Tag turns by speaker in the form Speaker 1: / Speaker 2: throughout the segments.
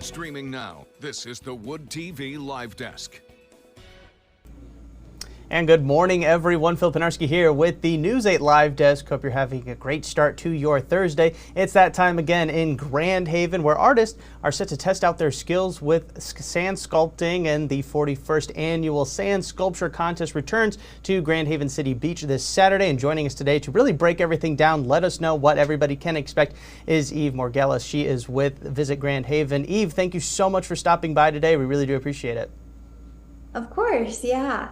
Speaker 1: Streaming now, this is the Wood TV Live Desk.
Speaker 2: And good morning, everyone. Phil Pinarski here with the News 8 Live Desk. Hope you're having a great start to your Thursday. It's that time again in Grand Haven where artists are set to test out their skills with sand sculpting, and the 41st annual sand sculpture contest returns to Grand Haven City Beach this Saturday. And joining us today to really break everything down, let us know what everybody can expect, is Eve Morgelis. She is with Visit Grand Haven. Eve, thank you so much for stopping by today. We really do appreciate it.
Speaker 3: Of course, yeah.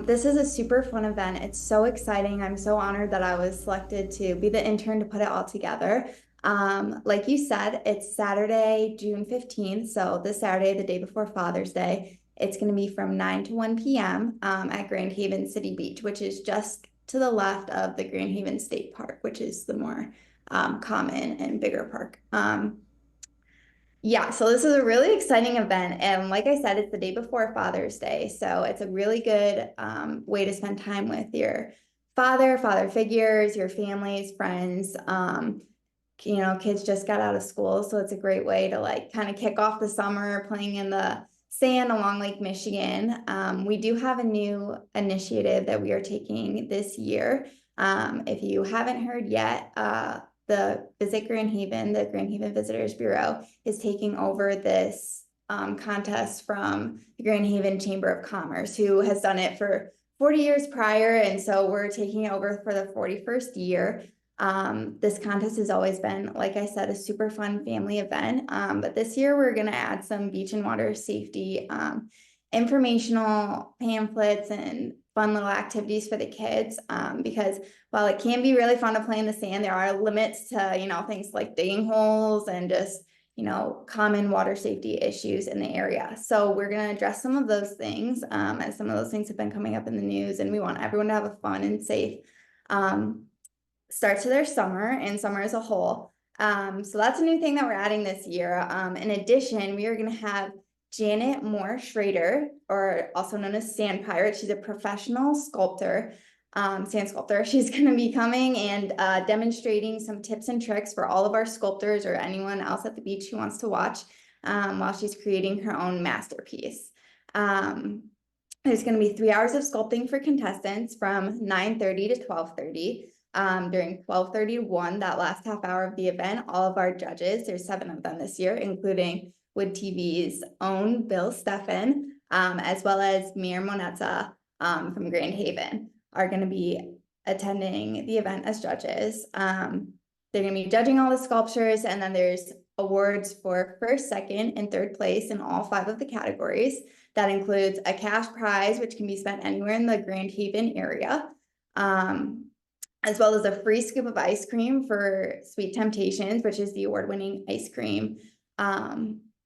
Speaker 3: This is a super fun event. It's so exciting. I'm so honored that I was selected to be the intern to put it all together. Like you said, it's Saturday, June 15th. So this Saturday, the day before Father's Day, it's going to be from 9 to 1 p.m. At Grand Haven City Beach, which is just to the left of the Grand Haven State Park, which is the more common and bigger park. Yeah, so this is a really exciting event. And like I said, it's the day before Father's Day. So it's a really good way to spend time with your father figures, your families, friends. Kids just got out of school. So it's a great way to like kind of kick off the summer playing in the sand along Lake Michigan. We do have a new initiative that we are taking this year. If you haven't heard yet, the Visit Grand Haven, the Grand Haven Visitors Bureau, is taking over this contest from the Grand Haven Chamber of Commerce, who has done it for 40 years prior. And so we're taking it over for the 41st year. This contest has always been, like I said, a super fun family event. But this year we're going to add some beach and water safety informational pamphlets and fun little activities for the kids, because while it can be really fun to play in the sand, there are limits to, things like digging holes and just, common water safety issues in the area. So we're going to address some of those things, as some of those things have been coming up in the news, and we want everyone to have a fun and safe start to their summer and summer as a whole. So that's a new thing that we're adding this year. In addition, we are going to have Janet Moore Schrader, or also known as Sand Pirate. She's a professional sculptor, sand sculptor. She's going to be coming and demonstrating some tips and tricks for all of our sculptors or anyone else at the beach who wants to watch while she's creating her own masterpiece. There's going to be 3 hours of sculpting for contestants from 9:30 to 12:30. During 12:30 to 1, that last half hour of the event, all of our judges, there's 7 of them this year, including Wood TV's own Bill Steffen, as well as Mir Moneta from Grand Haven, are going to be attending the event as judges. They're going to be judging all the sculptures, and then there's awards for first, second, and third place in all 5 of the categories. That includes a cash prize, which can be spent anywhere in the Grand Haven area, as well as a free scoop of ice cream for Sweet Temptations, which is the award-winning ice cream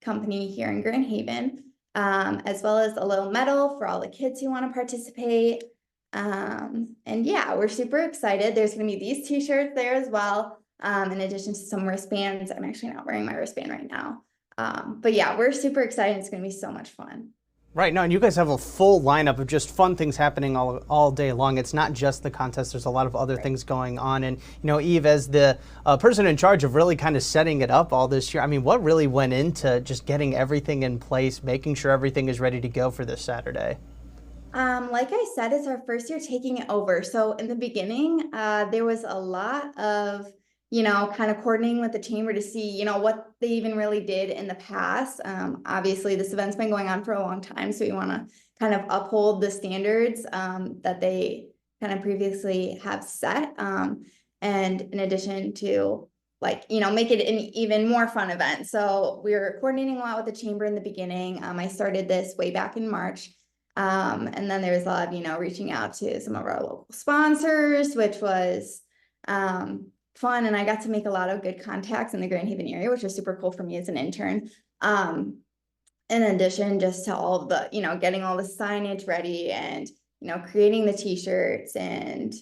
Speaker 3: company here in Grand Haven, as well as a little medal for all the kids who want to participate. And yeah, we're super excited. There's going to be these t-shirts there as well, in addition to some wristbands. I'm actually not wearing my wristband right now. But yeah, we're super excited. It's going to be so much fun.
Speaker 2: Right now, and you guys have a full lineup of just fun things happening all day long. It's not just the contest. There's a lot of other things going on. And, Eve, as the person in charge of really kind of setting it up all this year, I mean, what really went into just getting everything in place, making sure everything is ready to go for this Saturday?
Speaker 3: Like I said, it's our first year taking it over. So in the beginning, there was a lot of kind of coordinating with the chamber to see, what they even really did in the past. Obviously, this event's been going on for a long time, so we want to kind of uphold the standards that they kind of previously have set. And in addition to, make it an even more fun event. So we were coordinating a lot with the chamber in the beginning. I started this way back in March. And then there was a lot of, reaching out to some of our local sponsors, which was fun, and I got to make a lot of good contacts in the Grand Haven area, which was super cool for me as an intern. In addition, just to all of the, getting all the signage ready and, creating the t-shirts and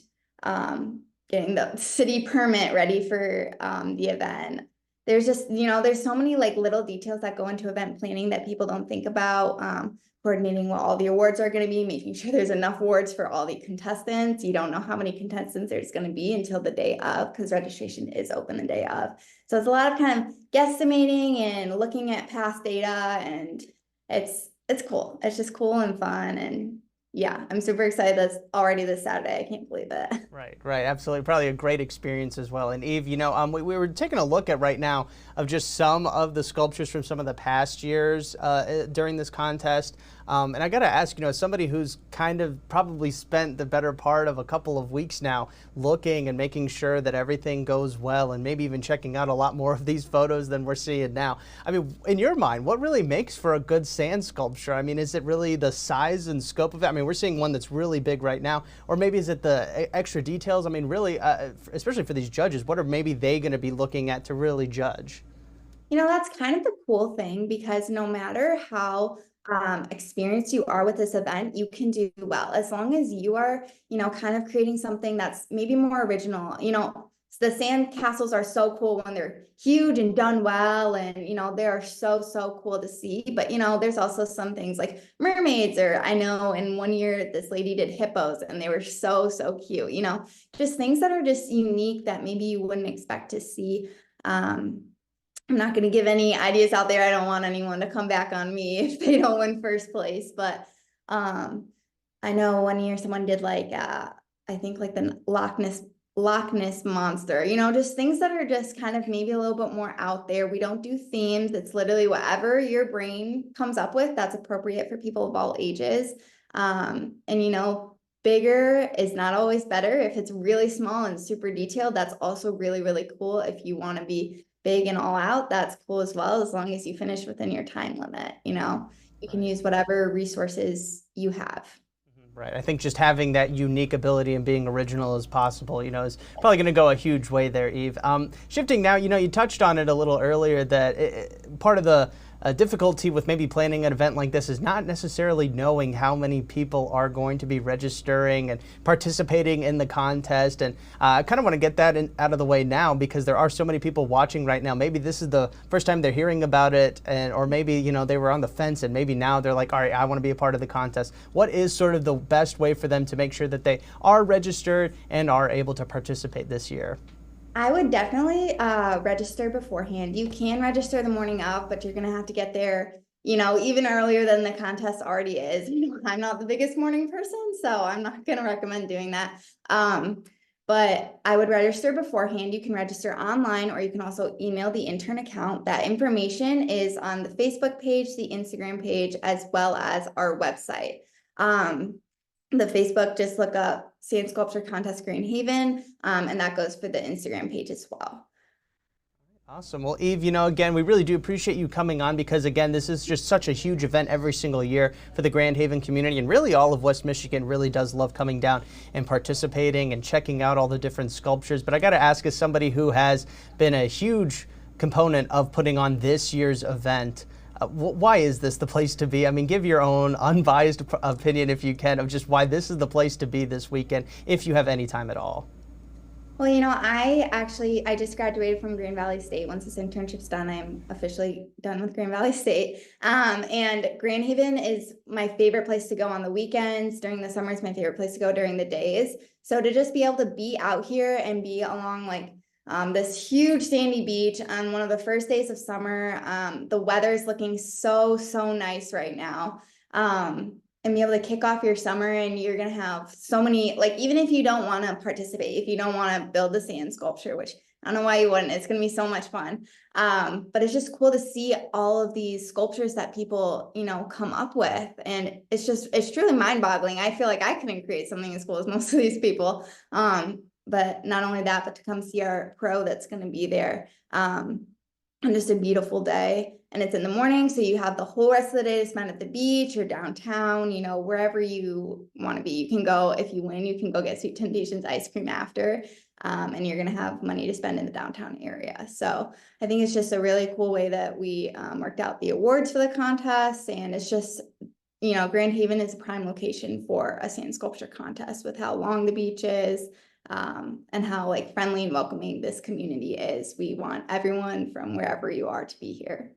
Speaker 3: getting the city permit ready for the event. There's just, there's so many little details that go into event planning that people don't think about. coordinating what all the awards are going to be, making sure there's enough awards for all the contestants. You don't know how many contestants there's going to be until the day of, because registration is open the day of. So it's a lot of kind of guesstimating and looking at past data, and it's cool. It's just cool and fun, and yeah, I'm super excited. That's already this Saturday. I can't believe it.
Speaker 2: Right, absolutely. Probably a great experience as well. And Eve, we were taking a look at right now of just some of the sculptures from some of the past years during this contest. And I got to ask, as somebody who's kind of probably spent the better part of a couple of weeks now looking and making sure that everything goes well, and maybe even checking out a lot more of these photos than we're seeing now. I mean, in your mind, what really makes for a good sand sculpture? I mean, is it really the size and scope of it? I mean, we're seeing one that's really big right now, or maybe is it the extra details? I mean, really, especially for these judges, what are maybe they going to be looking at to really judge?
Speaker 3: That's kind of the cool thing, because no matter how experienced you are with this event, you can do well as long as you are, kind of creating something that's maybe more original. The sand castles are so cool when they're huge and done well, and they are so cool to see. But there's also some things like mermaids, or I know in one year this lady did hippos and they were so cute. Just things that are just unique that maybe you wouldn't expect to see. I'm not going to give any ideas out there. I don't want anyone to come back on me if they don't win first place. But I know one year someone did I think like the Loch Ness monster, just things that are just kind of maybe a little bit more out there. We don't do themes. It's literally whatever your brain comes up with that's appropriate for people of all ages. And bigger is not always better. If it's really small and super detailed, that's also really cool. If you want to be big and all out, that's cool as well, as long as you finish within your time limit. You can use whatever resources you have.
Speaker 2: Right. I think just having that unique ability and being original as possible, is probably going to go a huge way there, Eve. Shifting now, you touched on it a little earlier that part of the difficulty with maybe planning an event like this is not necessarily knowing how many people are going to be registering and participating in the contest. And I kind of want to get that out of the way now, because there are so many people watching right now. Maybe this is the first time they're hearing about it, or maybe, they were on the fence and maybe now they're like, all right, I want to be a part of the contest. What is sort of the best way for them to make sure that they are registered and are able to participate this year?
Speaker 3: I would definitely register beforehand. You can register the morning of, but you're going to have to get there, even earlier than the contest already is. I'm not the biggest morning person, so I'm not going to recommend doing that. But I would register beforehand. You can register online, or you can also email the intern account. That information is on the Facebook page, the Instagram page, as well as our website. The Facebook, just look up Sand Sculpture Contest Grand Haven, and that goes for the Instagram page as well.
Speaker 2: Awesome. Well, Eve, again, we really do appreciate you coming on, because, again, this is just such a huge event every single year for the Grand Haven community, and really all of West Michigan really does love coming down and participating and checking out all the different sculptures. But I got to ask, as somebody who has been a huge component of putting on this year's event, why is this the place to be? I mean, give your own unbiased opinion, if you can, of just why this is the place to be this weekend, if you have any time at all.
Speaker 3: Well, I just graduated from Grand Valley State. Once this internship's done, I'm officially done with Grand Valley State. And Grand Haven is my favorite place to go on the weekends. During the summer, it's my favorite place to go during the days. So to just be able to be out here and be along this huge sandy beach on one of the first days of summer, the weather's looking so nice right now. And be able to kick off your summer, and you're going to have so many, even if you don't want to participate, if you don't want to build the sand sculpture, which I don't know why you wouldn't, it's going to be so much fun. But it's just cool to see all of these sculptures that people, come up with. And it's truly mind boggling. I feel like I couldn't create something as cool as most of these people. But not only that, but to come see our pro that's going to be there. And just a beautiful day. And it's in the morning, so you have the whole rest of the day to spend at the beach or downtown, wherever you want to be. You can go, if you win, you can go get Sweet Temptations ice cream after, and you're going to have money to spend in the downtown area. So I think it's just a really cool way that we worked out the awards for the contest. And it's just, Grand Haven is a prime location for a sand sculpture contest, with how long the beach is, and how friendly and welcoming this community is. We want everyone from wherever you are to be here.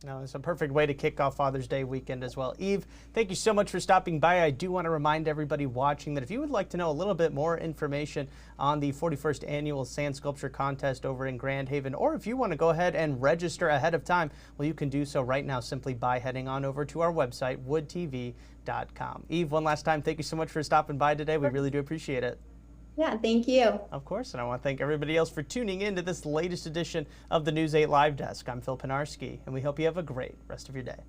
Speaker 2: No, it's a perfect way to kick off Father's Day weekend as well. Eve, thank you so much for stopping by. I do want to remind everybody watching that if you would like to know a little bit more information on the 41st Annual Sand Sculpture Contest over in Grand Haven, or if you want to go ahead and register ahead of time, well, you can do so right now simply by heading on over to our website, woodtv.com. Eve, one last time, thank you so much for stopping by today. We really do appreciate it.
Speaker 3: Yeah, thank you.
Speaker 2: Of course, and I want to thank everybody else for tuning in to this latest edition of the News 8 Live Desk. I'm Phil Pinarski, and we hope you have a great rest of your day.